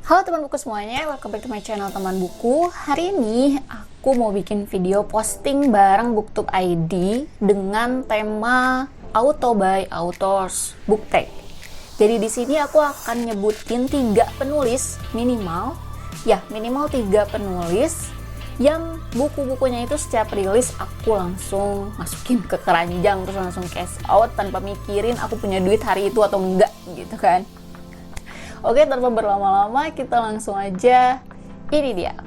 Halo teman buku semuanya, welcome back to my channel teman buku. Hari ini aku mau bikin video posting bareng BookTube ID dengan tema Auto by Authors Book Tag. Jadi di sini aku akan nyebutin 3 penulis minimal 3 penulis yang buku-bukunya itu setiap rilis aku langsung masukin ke keranjang, terus langsung cash out tanpa mikirin aku punya duit hari itu atau enggak gitu kan. Oke, tanpa berlama-lama kita langsung aja, ini dia.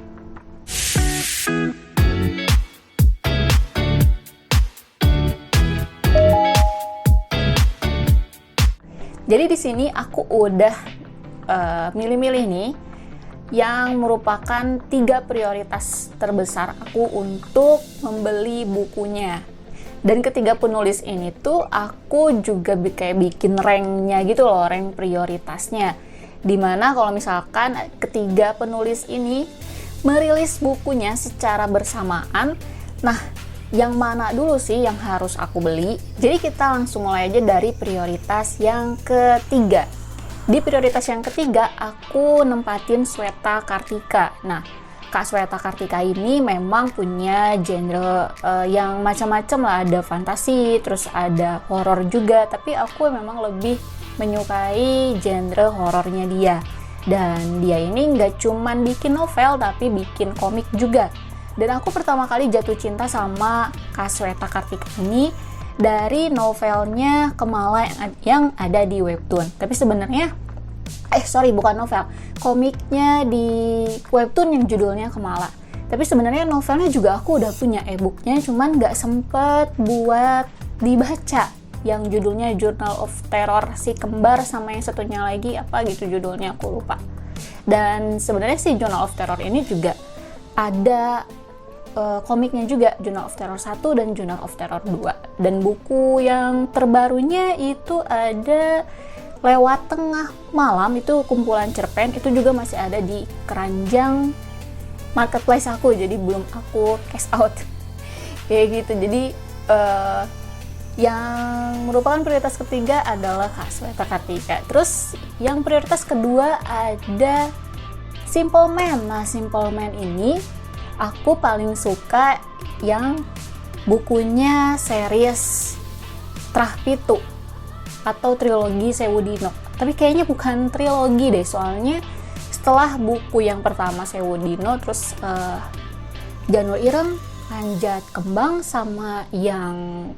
Jadi di sini aku udah milih-milih nih yang merupakan 3 prioritas terbesar aku untuk membeli bukunya. Dan ketiga penulis ini tuh aku juga kayak bikin ranknya gitu loh, rank prioritasnya. Dimana kalau misalkan ketiga penulis ini merilis bukunya secara bersamaan, nah yang mana dulu sih yang harus aku beli? Jadi kita langsung mulai aja dari prioritas yang ketiga. Di prioritas yang ketiga aku nempatin Sweta Kartika. Nah, Kak Sweta Kartika ini memang punya genre yang macam-macam lah, ada fantasi, terus ada horor juga, tapi aku memang lebih menyukai genre horornya dia. Dan dia ini nggak cuman bikin novel tapi bikin komik juga. Dan aku pertama kali jatuh cinta sama Kak Sweta Kartika ini dari novelnya Kemala yang ada di webtoon. Tapi sebenarnya bukan novel, komiknya di webtoon yang judulnya Kemala. Tapi sebenarnya novelnya juga aku udah punya e-booknya, cuman nggak sempet buat dibaca. Yang judulnya Journal of Terror, si kembar, sama yang satunya lagi apa gitu judulnya, aku lupa. Dan sebenarnya si Journal of Terror ini juga ada komiknya juga, Journal of Terror 1 dan Journal of Terror 2. Dan buku yang terbarunya itu ada Lewat Tengah Malam, itu kumpulan cerpen, itu juga masih ada di keranjang marketplace aku, jadi belum aku cash out kayak gitu. Jadi yang merupakan prioritas ketiga adalah Kak Sweta Kartika. Terus yang prioritas kedua ada Simple Man. Nah, Simple Man ini aku paling suka yang bukunya series Trah Pitu atau trilogi Sewu Dino. Tapi kayaknya bukan trilogi deh, soalnya setelah buku yang pertama Sewu Dino, terus Janur Ireng, Panjat Kembang, sama yang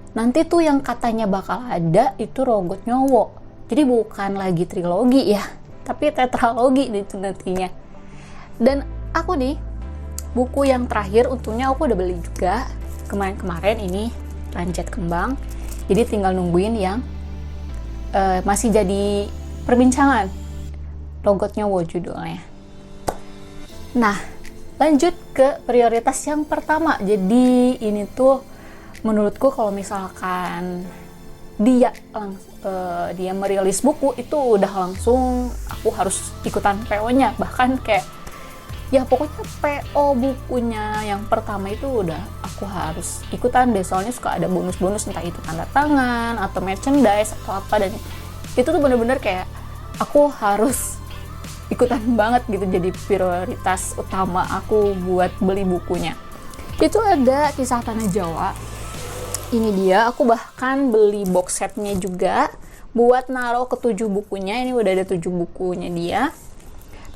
nanti tuh yang katanya bakal ada itu Rogot Nyowo. Jadi bukan lagi trilogi ya, tapi tetralogi itu nantinya. Dan aku nih, buku yang terakhir untungnya aku udah beli juga kemarin-kemarin ini, Panjat Kembang. Jadi tinggal nungguin yang masih jadi perbincangan, Rogot Nyowo judulnya. Nah, lanjut ke prioritas yang pertama. Jadi ini tuh menurutku kalau misalkan dia merilis buku itu udah langsung aku harus ikutan PO-nya. Bahkan kayak ya pokoknya PO bukunya yang pertama itu udah aku harus ikutan deh, soalnya suka ada bonus-bonus, entah itu tanda tangan atau merchandise atau apa, dan itu tuh bener-bener kayak aku harus ikutan banget gitu, jadi prioritas utama aku buat beli bukunya. Itu ada Kisah Tanah Jawa. Ini dia, aku bahkan beli box setnya juga buat naruh ke 7 bukunya. Ini udah ada 7 bukunya dia.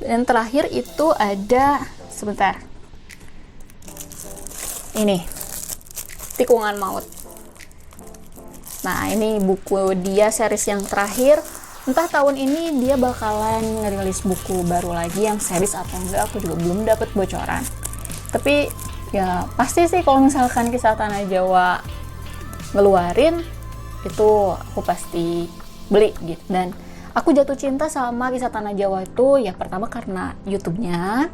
Dan terakhir itu ada, sebentar, ini Tikungan Maut. Nah, ini buku dia series yang terakhir. Entah tahun ini dia bakalan ngerilis buku baru lagi yang series atau enggak, aku juga belum dapat bocoran. Tapi ya pasti sih kalau misalkan Kisah Tanah Jawa ngeluarin itu aku pasti beli gitu. Dan aku jatuh cinta sama Kisah Tanah Jawa itu ya pertama karena YouTube-nya.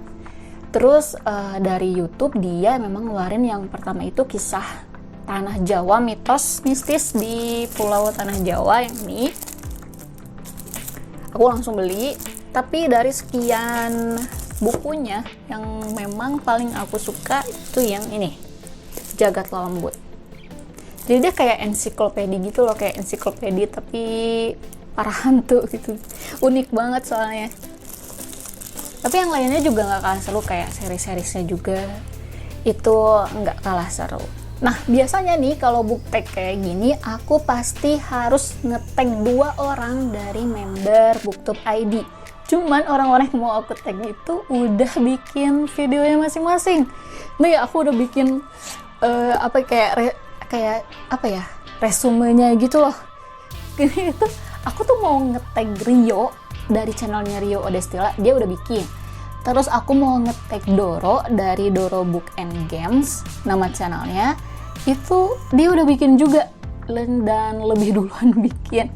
Terus dari YouTube dia memang ngeluarin yang pertama itu Kisah Tanah Jawa, Mitos Mistis di Pulau Tanah Jawa yang ini. Aku langsung beli, tapi dari sekian bukunya yang memang paling aku suka itu yang ini, Jagat Lembut. Jadi dia kayak ensiklopedi gitu loh, kayak ensiklopedi tapi para hantu gitu. Unik banget soalnya. Tapi yang lainnya juga nggak kalah seru, kayak seri-serisnya juga itu nggak kalah seru. Nah, biasanya nih kalau book tag kayak gini, aku pasti harus nge-tag 2 orang dari member BookTube ID. Cuman orang-orang yang mau aku tag itu udah bikin videonya masing-masing. Nah ya, aku udah bikin resumenya gitu loh. Ini itu aku tuh mau nge-tag Rio dari channelnya Rio Odestila, dia udah bikin. Terus aku mau nge-tag Doro dari Doro Book and Games, nama channelnya. Itu dia udah bikin juga dan lebih duluan bikin.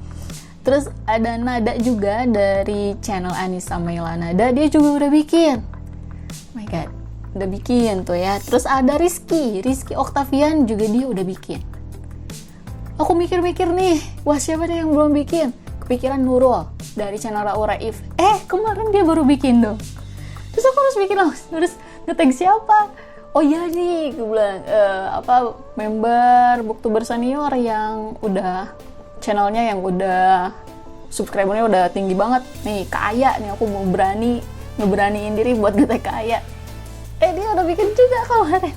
Terus ada Nada juga dari channel Anissa Maila Nada, dia juga udah bikin. Oh my god, udah bikin tuh ya. Terus ada Rizky Octavian juga, dia udah bikin. Aku mikir-mikir nih, wah siapa nih yang belum bikin? Kepikiran Nurul dari channel Rau Raif. Kemarin dia baru bikin dong. Terus aku harus bikin, harus nge-tag siapa? Oh iya nih, gue bilang member Booktuber senior yang udah channelnya yang udah subscribernya udah tinggi banget nih, Kak Aya nih, aku mau ngeberaniin diri buat nge-tag Kak Aya. Dia udah bikin juga kemarin.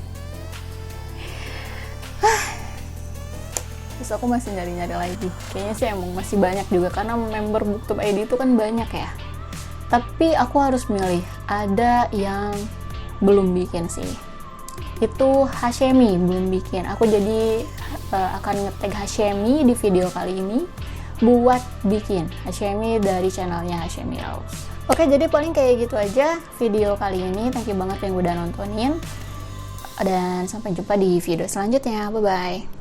Terus aku masih nyari-nyari lagi. Kayaknya sih emang masih banyak juga karena member BookTube ID itu kan banyak ya. Tapi aku harus milih, ada yang belum bikin sih. Itu Hashemi belum bikin. Aku jadi akan nge-tag Hashemi di video kali ini buat bikin. Hashemi dari channelnya Hashemi Rose. Oke, jadi paling kayak gitu aja video kali ini. Thank you banget yang udah nontonin. Dan sampai jumpa di video selanjutnya. Bye-bye.